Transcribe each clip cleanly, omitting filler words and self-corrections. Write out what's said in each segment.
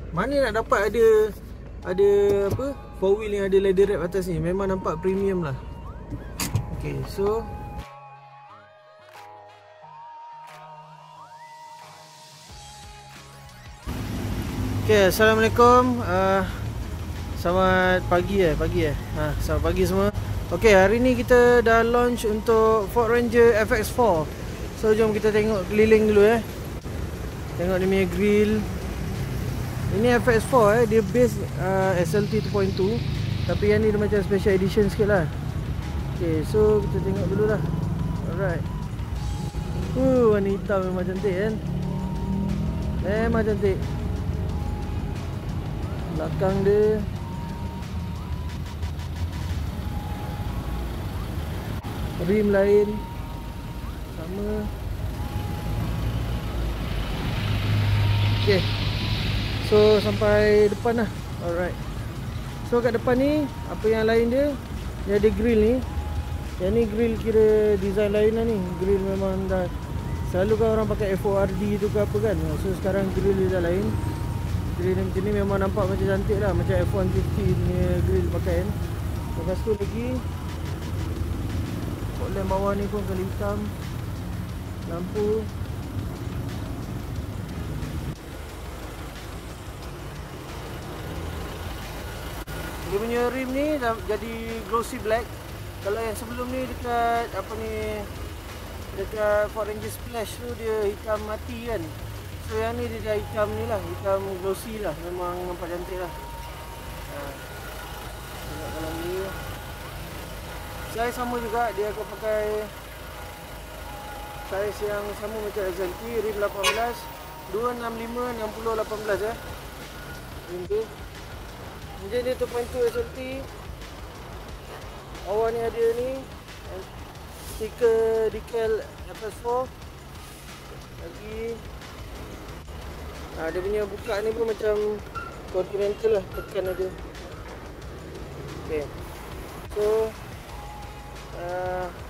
Mana nak dapat ada apa, 4 wheel yang ada leather wrap atas ni. Memang nampak premium lah. Okay, so okay, Assalamualaikum. Selamat pagi selamat pagi semua. Okay, hari ni kita dah launch untuk Ford Ranger FX4. So jom kita tengok keliling dulu Tengok dia punya grill. Ini FX4 dia base SLT 2.2, tapi yang ni dia macam special edition sikit lah. Okay, so kita tengok dulu lah. Alright. Warna hitam memang cantik kan. Memang cantik. Belakang dia rim lain sama. Okay, so sampai depan lah. Alright. So kat depan ni, apa yang lain dia ada grill ni. Yang ni grill kira design lain lah ni. Grill memang dah, selalu kan orang pakai FORD tu ke apa kan. So sekarang grill dia dah lain. Grill macam ni memang nampak macam cantik lah. Macam F-150 punya grill pakai kan. Lepas tu lagi fog lamp bawah ni pun kali hitam. Lampu. Dia punya rim ni dah jadi glossy black. Kalau yang sebelum ni dekat apa ni, dekat Ford Ranger Splash tu dia hitam mati kan. So yang ni dia dah hitam ni lah, hitam glossy lah. Memang nampak cantik lah. Tengok dalam ni. Size sama juga, dia akan pakai size yang sama macam SLT. Rim 18 265 60 18 rim tu. Enjin dia 2.2 SLT. Awal ni ada ni stiker decal FX4 lagi. Dia punya buka ni pun macam Continental lah, tekan ada. Okay, so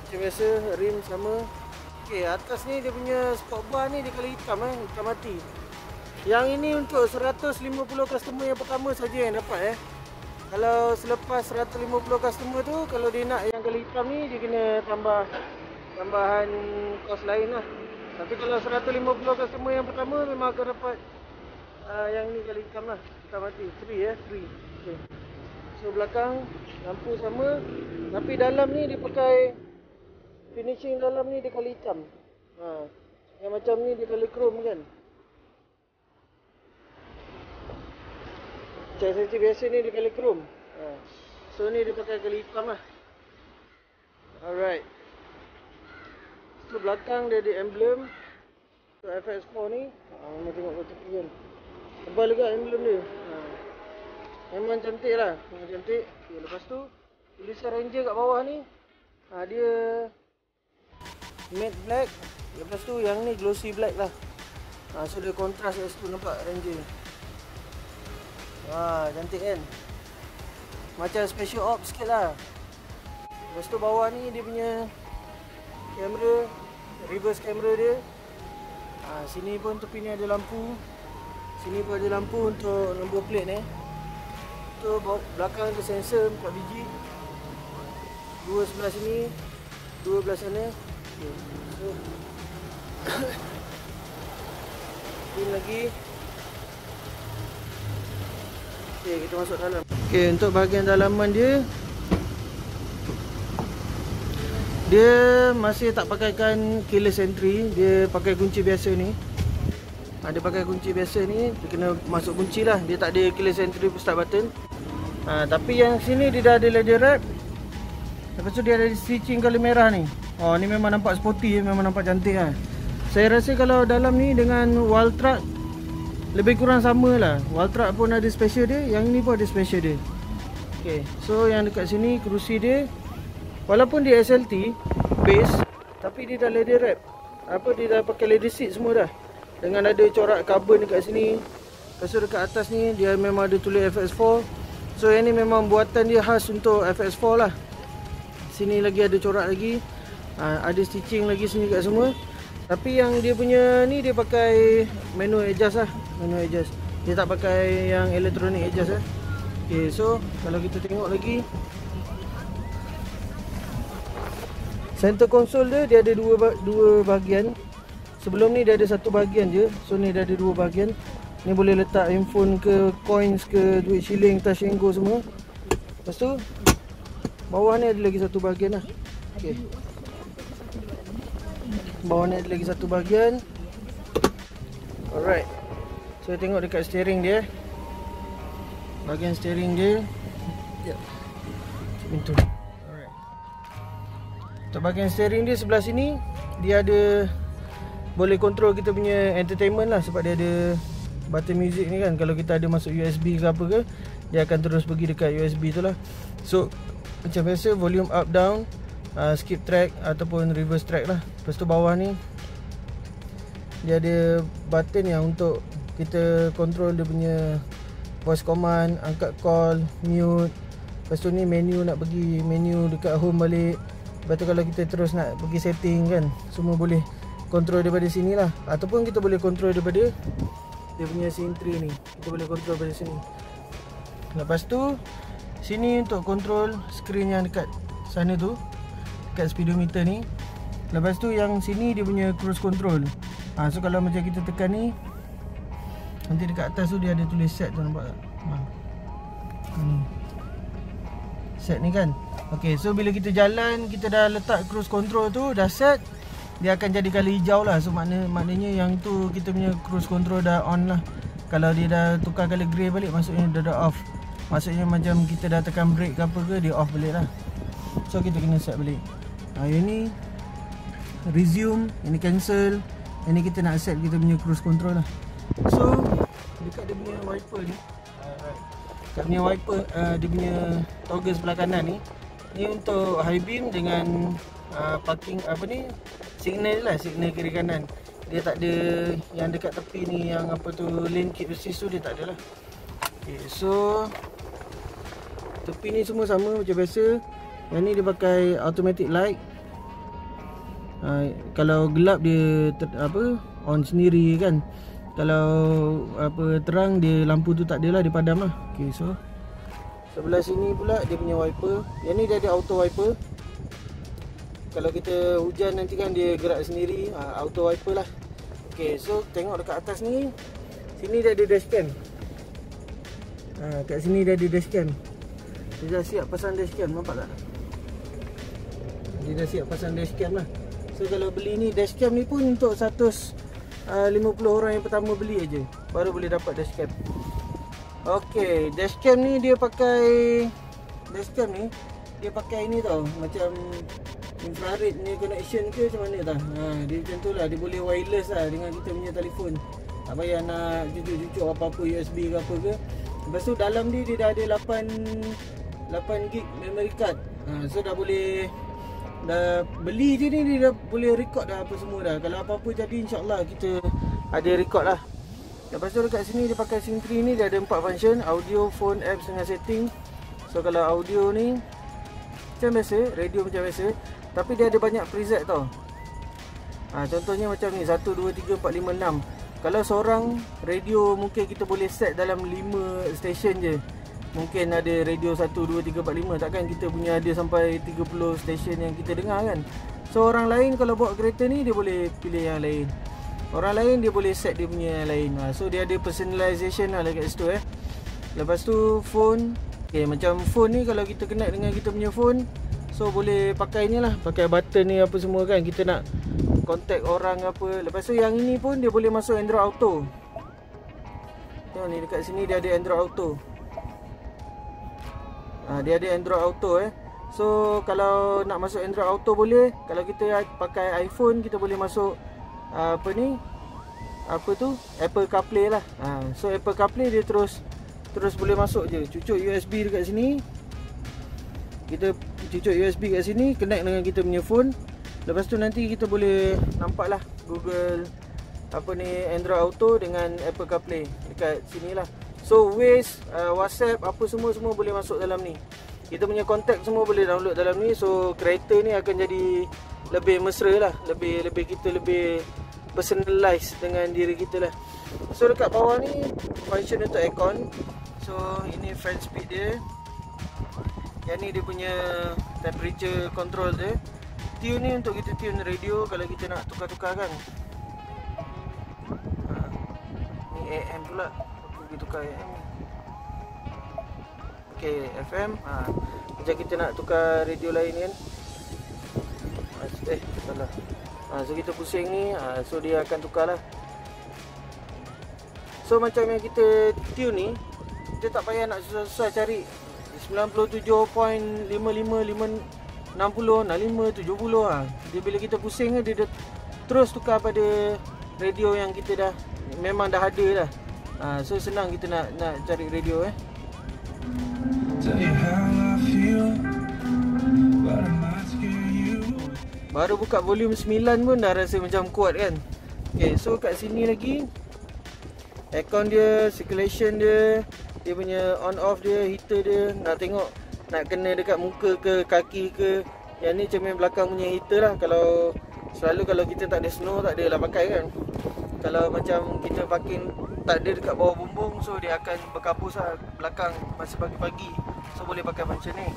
macam biasa rim sama. Okay, atas ni dia punya sport bar ni dia kali hitam hitam mati. Yang ini untuk 150 customer yang pertama saja yang dapat Kalau selepas 150 customer tu, kalau dia nak yang kali hitam ni, dia kena tambahan kos lain lah. Tapi kalau 150 customer yang pertama memang akan dapat yang ni kali hitam lah, hitam mati. Free free. Okay. So belakang lampu sama, tapi dalam ni dia pakai finishing, dalam ni dia kali hitam. Yang macam ni dia kali chrome kan. Macam biasa ni dia kali chrome. So ni dia pakai kali hitam lah. Alright. So belakang dia ada emblem untuk FX4 ni. Memang tengok kat tepi kan. Tebal juga emblem dia. Memang cantik lah. Memang cantik. Okay, lepas tu tulisan Ranger kat bawah ni. Dia matte black. Lepas tu yang ni glossy black lah. So dia kontras kat situ, nampak Ranger. Cantik kan. Macam special ops sikit lah. Lepas tu bawah ni dia punya kamera, reverse kamera dia. Sini pun tepi ni ada lampu. Sini pun ada lampu untuk number plate ni. Tu belakang ada sensor 4 biji. 2 sebelah sini, 2 belah sana. Okay. So ini lagi. Okay, kita masuk dalam. Okay, untuk bahagian dalaman dia masih tak pakaikan keyless entry. Dia pakai kunci biasa ni. Dia pakai kunci biasa ni. Dia kena masuk kunci lah. Dia tak ada keyless entry start button. Tapi yang sini dia dah ada leather wrap. Lepas tu dia ada stitching color merah ni. Ni memang nampak sporty, memang nampak cantik lah. Saya rasa kalau dalam ni dengan Waltrap lebih kurang sama lah. Waltrap pun ada special dia, yang ni pun ada special dia. Okay, so yang dekat sini kerusi dia, walaupun dia SLT base, tapi dia dah leather wrap. Dia dah pakai leather seat semua dah. Dengan ada corak carbon dekat sini. Lepas tu dekat atas ni dia memang ada tulis FX4. So yang ni memang buatan dia khas untuk FX4 lah. Sini lagi ada corak lagi. Ada stitching lagi sini kat semua. Tapi yang dia punya ni dia pakai manual adjust lah. Manual adjust. Dia tak pakai yang electronic adjust Okay, so kalau kita tengok lagi, center console dia ada dua bahagian. Sebelum ni dia ada satu bahagian je. So ni dia ada dua bahagian. Ni boleh letak handphone ke, coins ke, duit shilling, touch and go semua. Lepas tu bawah ni ada lagi satu bahagian lah. Okay. Bawah ni ada lagi satu bahagian. Alright. So tengok dekat steering dia. Bahagian steering dia. Pintu. Alright. Untuk bahagian steering dia sebelah sini, dia ada boleh control kita punya entertainment lah. Sebab dia ada button music ni kan. Kalau kita ada masuk USB ke apa ke, dia akan terus pergi dekat USB tu lah. So macam biasa, volume up down, skip track ataupun reverse track lah. Lepas tu bawah ni dia ada button yang untuk kita control dia punya voice command, angkat call, mute. Lepas tu ni menu, nak pergi menu dekat home balik. Lepas tu kalau kita terus nak pergi setting kan, semua boleh control daripada sini lah. Ataupun kita boleh control daripada dia punya scene tree ni. Kita boleh control daripada sini. Lepas tu sini untuk control screen yang dekat sana tu, dekat speedometer ni. Lepas tu yang sini dia punya cruise control. So kalau macam kita tekan ni, nanti dekat atas tu dia ada tulis set tu, nampak tak? Set ni kan. Okay, so bila kita jalan, kita dah letak cruise control tu, dah set, dia akan jadi colour hijau lah. So maknanya yang tu kita punya cruise control dah on lah. Kalau dia dah tukar colour grey balik, maksudnya dah off. Maksudnya macam kita dah tekan brake ke apa ke, dia off balik lah. So kita kena set balik. Yang ni resume, ini cancel. Ini kita nak set kita punya cruise control lah. So dekat dia punya wiper ni, dekat punya wiper, dia punya toggle sebelah kanan ni, ni untuk high beam dengan parking apa ni, signal lah, signal kiri kanan. Dia tak ada yang dekat tepi ni, yang apa tu, lane keep assist tu, dia tak ada lah. Okay, so tepi ni semua sama macam biasa. Yang ni dia pakai automatic light. Kalau gelap dia on sendiri kan. Kalau apa terang, dia lampu tu tak ada lah, dia padam lah. Okay, so sebelah sini pula dia punya wiper. Yang ni dia ada auto wiper. Kalau kita hujan nanti kan dia gerak sendiri, auto wiper lah. Okay, so tengok dekat atas ni, sini dia ada dashcam. Kat sini dia ada dashcam. Dia dah siap pasang dashcam, nampak tak? Dia dah siap pasang dashcam lah. So kalau beli ni, dashcam ni pun untuk 150 orang yang pertama beli aja, baru boleh dapat dashcam. Okay, dashcam ni dia pakai, dashcam ni dia pakai ni tau, macam infrared ni connection ke macam mana tau. Dia macam tu lah, dia boleh wireless lah dengan kita punya telefon. Tak payah nak cucuk-cucuk apa-apa USB ke apa ke. Lepas tu dalam dia dah ada 8 gig memory card. So dah boleh, dah beli je ni dia dah boleh record dah apa semua dah. Kalau apa-apa jadi, insyaAllah kita ada record lah. Lepas tu dekat sini dia pakai SIM 3 ni, dia ada 4 function: audio, phone, apps dengan setting. So kalau audio ni macam biasa, radio macam biasa, tapi dia ada banyak preset tau. Contohnya macam ni, 1, 2, 3, 4, 5, 6. Kalau seorang radio mungkin kita boleh set dalam 5 station je. Mungkin ada radio 1, 2, 3, 4, 5. Takkan kita punya ada sampai 30 station yang kita dengar kan. So orang lain kalau bawa kereta ni, dia boleh pilih yang lain. Orang lain dia boleh set dia punya yang lain. So dia ada personalization lah dekat situ Lepas tu phone. Okay, macam phone ni kalau kita connect dengan kita punya phone, so boleh pakai ni lah, pakai button ni apa semua kan. Kita nak contact orang apa. Lepas tu yang ini pun dia boleh masuk Android Auto. Tengok ni dekat sini dia ada Android Auto. Dia ada Android Auto So kalau nak masuk Android Auto boleh. Kalau kita pakai iPhone, kita boleh masuk apa ni, apa tu, Apple CarPlay lah. So Apple CarPlay dia terus boleh masuk je. Cucuk USB dekat sini, kita cucuk USB kat sini, connect dengan kita punya phone. Lepas tu nanti kita boleh nampak lah Google apa ni, Android Auto dengan Apple CarPlay dekat sini lah. So Waze, WhatsApp, apa semua boleh masuk dalam ni. Kita punya kontak semua boleh download dalam ni. So kereta ni akan jadi lebih mesra lah, lebih kita lebih personalize dengan diri kita lah. So dekat bawah ni function untuk aircon. So ini fan speed dia. Yang ni dia punya temperature control dia. Tune ni untuk kita tune radio kalau kita nak tukar-tukar kan. Ni AM pula, kita tukar AM. Okay, FM. Macam kita nak tukar radio lain kan. Salah. So kita pusing ni, so dia akan tukar lah. So macam yang kita tune ni, kita tak payah nak susah-susah cari 97.55560 Dia bila kita pusing dia terus tukar pada radio yang kita dah memang dah ada dah. So senang kita nak cari radio Baru buka volume 9 pun dah rasa macam kuat kan. Okay, so kat sini lagi aircon dia, circulation dia, dia punya on off dia, heater dia. Nak tengok nak kena dekat muka ke kaki ke. Yang ni cermin belakang punya heater lah. Kalau selalu kalau kita tak ada snow tak adalah pakai kan. Kalau macam kita parking tak ada dekat bawah bumbung, so dia akan berkapus lah belakang masa pagi-pagi. So boleh pakai function ni.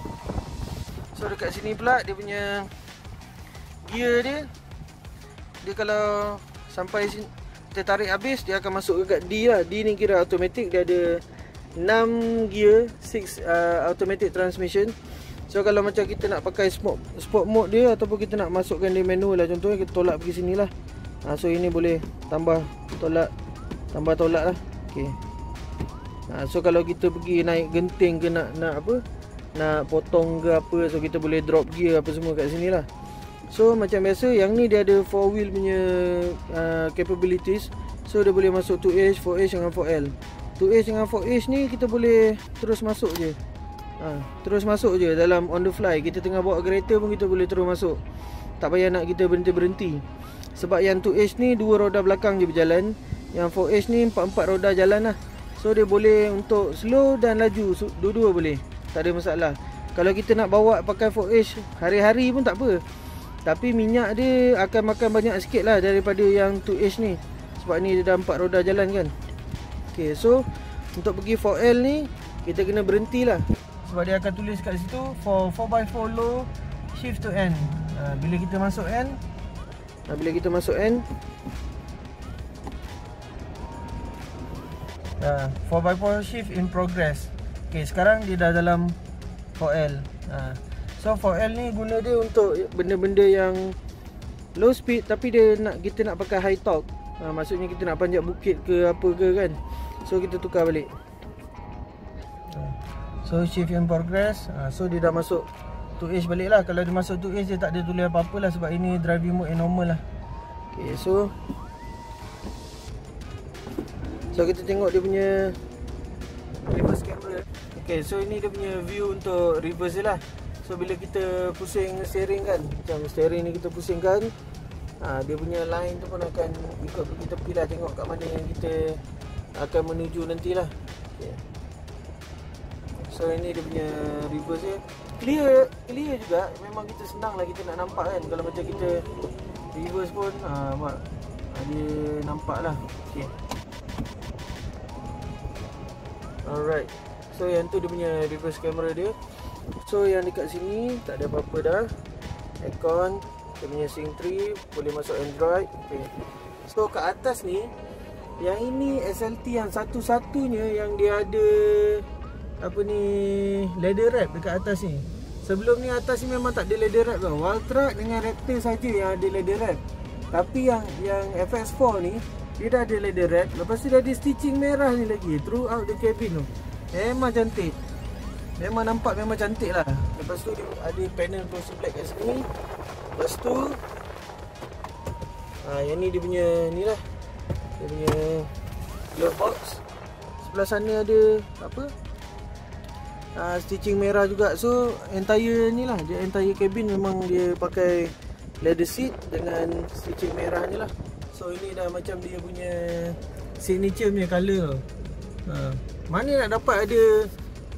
So dekat sini pula dia punya gear dia. Dia kalau sampai sini kita tarik habis, dia akan masuk dekat D lah. D ni kira automatic. Dia ada 6 gear, 6 automatic transmission. So kalau macam kita nak pakai sport mode dia, ataupun kita nak masukkan dia manual lah, contohnya kita tolak pergi sini lah. So ini boleh tambah tolak lah. Okay. So kalau kita pergi naik genting ke nak apa, nak potong ke apa, so kita boleh drop gear apa semua kat sini lah. So macam biasa, yang ni dia ada 4 wheel punya capabilities. So dia boleh masuk 2H, 4H dengan 4L. 2H dengan 4H ni kita boleh terus masuk je. Terus masuk je dalam on the fly. Kita tengah bawa kereta pun kita boleh terus masuk. Tak payah nak kita berhenti-berhenti. Sebab yang 2H ni 2 roda belakang je berjalan. Yang 4H ni 4 roda jalan lah. So dia boleh untuk slow dan laju, dua-dua boleh. Tak ada masalah. Kalau kita nak bawa pakai 4H hari-hari pun tak apa. Tapi minyak dia akan makan banyak sikit lah daripada yang 2H ni. Sebab ni dia dah 4 roda jalan kan. Okay, so untuk pergi 4L ni kita kena berhenti lah. Sebab dia akan tulis kat situ for 4x4 low, shift to N. Bila kita masuk N, bila kita masuk N, 4x4 shift in progress. Okay, sekarang dia dah dalam 4L. So 4L ni guna dia untuk benda-benda yang low speed tapi dia kita nak pakai high torque. Maksudnya kita nak panjat bukit ke apa ke kan. So kita tukar balik. So shift in progress. So dia dah masuk 2H balik lah. Kalau dia masuk 2H dia tak ada tulis apa-apa lah, sebab ini driving mode yang normal lah. Okay, so kita tengok dia punya reverse camera. Okay, so ini dia punya view untuk reverse dia lah. So bila kita pusing steering kan, macam steering ni kita pusingkan, dia punya line tu pun akan ikut pergi tepi lah. Tengok kat mana yang kita akan menuju nantilah. Okay. So ini dia punya reverse dia. Clear juga. Memang kita senang lah kita nak nampak kan. Kalau macam kita reverse pun dia nampak lah. Okay. Alright. So yang tu dia punya reverse camera dia. So yang dekat sini tak ada apa-apa dah. Aircon, dia punya sync tree, boleh masuk Android. Okay. So kat atas ni, yang ini SLT yang satu-satunya yang dia ada apa ni, leather wrap dekat atas ni. Sebelum ni atas ni memang tak ada leather wrap tau. Waltrack dengan Raptor saja yang ada leather wrap. Tapi yang FX4 ni dia dah ada leather wrap. Lepas tu dia ada stitching merah ni lagi throughout the cabin tu. Memang cantik. Memang nampak memang cantik lah. Lepas tu dia ada panel glossy black kat sini. Lepas tu yang ni dia punya ni lah, dia punya glove box. Sebelah sana ada apa, stitching merah juga. So entire ni lah, dia entire cabin memang dia pakai leather seat dengan stitching merah ni lah. So ini dah macam dia punya signature punya colour. Mana nak dapat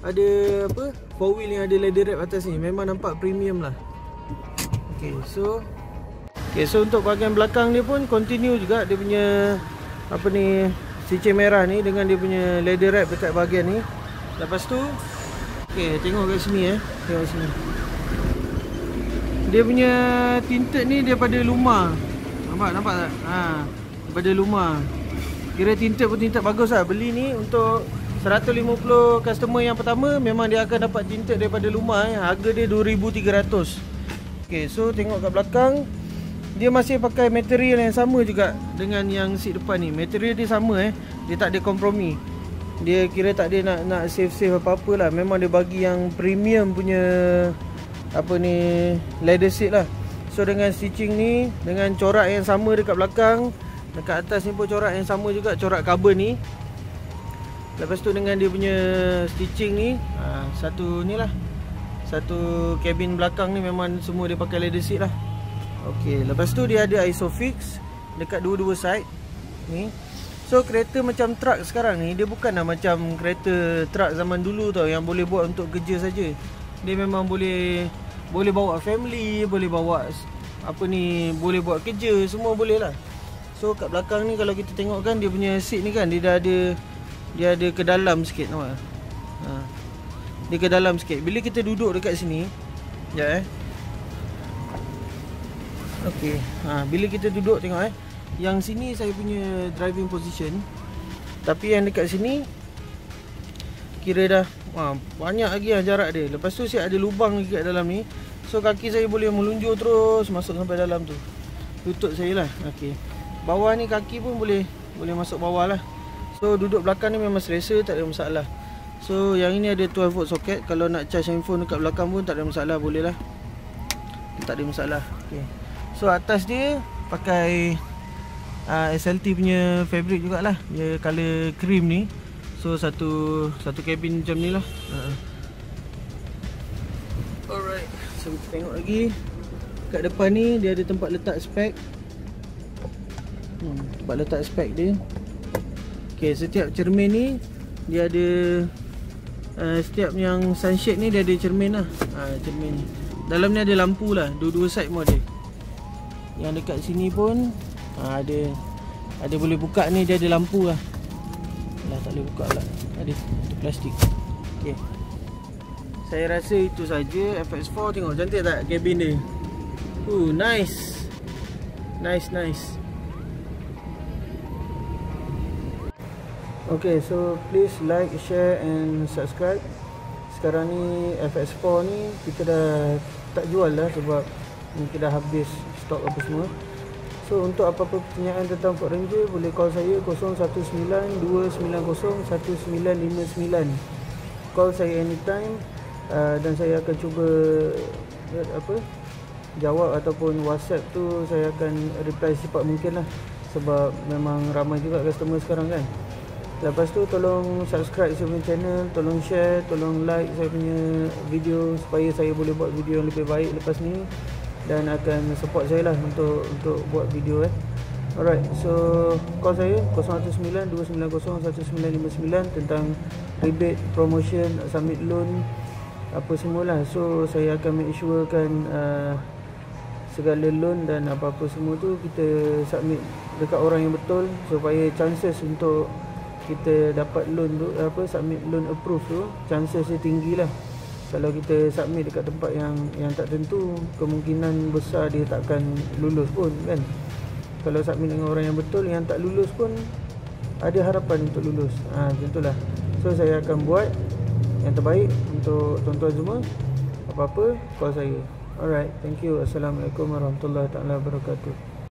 ada apa, 4 wheel yang ada leather wrap atas ni. Memang nampak premium lah. Okay, so untuk bahagian belakang dia pun continue juga dia punya apa ni, stitching merah ni dengan dia punya leather wrap dekat bahagian ni. Lepas tu okey, tengok kat sini tengok sini. Dia punya tinted ni daripada Luma. Nampak tak? Daripada Luma. Kira tinted pun tinted bagus lah. Beli ni untuk 150 customer yang pertama memang dia akan dapat tinted daripada Luma. Harga dia 2,300. Okay, so tengok kat belakang, dia masih pakai material yang sama juga dengan yang seat depan ni. Material dia sama dia tak ada kompromi. Dia kira tak ada nak save apa-apa lah. Memang dia bagi yang premium punya apa ni, leather seat lah. So dengan stitching ni, dengan corak yang sama dekat belakang, dekat atas ni pun corak yang sama juga, corak carbon ni. Lepas tu dengan dia punya stitching ni, satu ni lah, satu cabin belakang ni memang semua dia pakai leather seat lah. Okey, lepas tu dia ada Isofix dekat dua-dua side ni. So kereta macam truck sekarang ni, dia bukanlah macam kereta truck zaman dulu tau, yang boleh buat untuk kerja saja. Dia memang boleh bawa family, boleh bawa apa ni, boleh buat kerja, semua boleh lah. So kat belakang ni kalau kita tengok kan, dia punya seat ni kan, dia ada ke dalam sikit, nampak? Dia ke dalam sikit. Bila kita duduk dekat sini, sekejap okey, bila kita duduk tengok yang sini saya punya driving position, tapi yang dekat sini kira dah banyak lagi lah jarak dia. Lepas tu saya ada lubang lagi kat dalam ni. So kaki saya boleh melunjur terus masuk sampai dalam tu. Lutut saya lah. Okey. Bawah ni kaki pun boleh masuk bawah lah. So duduk belakang ni memang selesa, tak ada masalah. So yang ini ada 12 volt socket. Kalau nak charge handphone dekat belakang pun tak ada masalah, boleh lah. Tak ada masalah. Okey. So atas dia pakai SLT punya fabric jugalah. Dia color cream ni. So satu cabin macam ni lah. Alright, so kita tengok lagi. Kat depan ni dia ada tempat letak spek. Tempat letak spek dia. Okay, setiap cermin ni dia ada setiap yang sunshade ni dia ada cermin lah. Cermin ni. Dalam ni ada lampu lah, dua-dua side pun ada. Yang dekat sini pun ada boleh buka ni, dia ada lampu lah. Tak boleh buka lah, ada plastik. Okay, saya rasa itu saja. FX4 tengok cantik tak cabin dia. Nice. Nice. Okay, so please like, share and subscribe. Sekarang ni FX4 ni kita dah tak jual dah sebab mungkin dah habis stok apa semua. So untuk apa-apa pertanyaan tentang Ford Ranger, boleh call saya 0192901959. Call saya anytime, dan saya akan cuba jawab, ataupun WhatsApp tu saya akan reply secepat mungkin lah. Sebab memang ramai juga customer sekarang kan. Lepas tu tolong subscribe saya punya channel, tolong share, tolong like saya punya video supaya saya boleh buat video yang lebih baik lepas ni, dan akan support saya lah untuk buat video Alright, so call saya 0192901959 tentang rebate, promotion, submit loan, apa semualah. So saya akan make sure kan segala loan dan apa-apa semua tu kita submit dekat orang yang betul, supaya chances untuk kita dapat loan tu, submit loan approve tu, chances dia tinggi lah. Kalau kita submit dekat tempat yang tak tentu, kemungkinan besar dia takkan lulus pun kan. Kalau submit dengan orang yang betul, yang tak lulus pun ada harapan untuk lulus. Macam itulah. So saya akan buat yang terbaik untuk tuan-tuan semua. Apa-apa call saya. Alright, thank you. Assalamualaikum warahmatullahi wabarakatuh.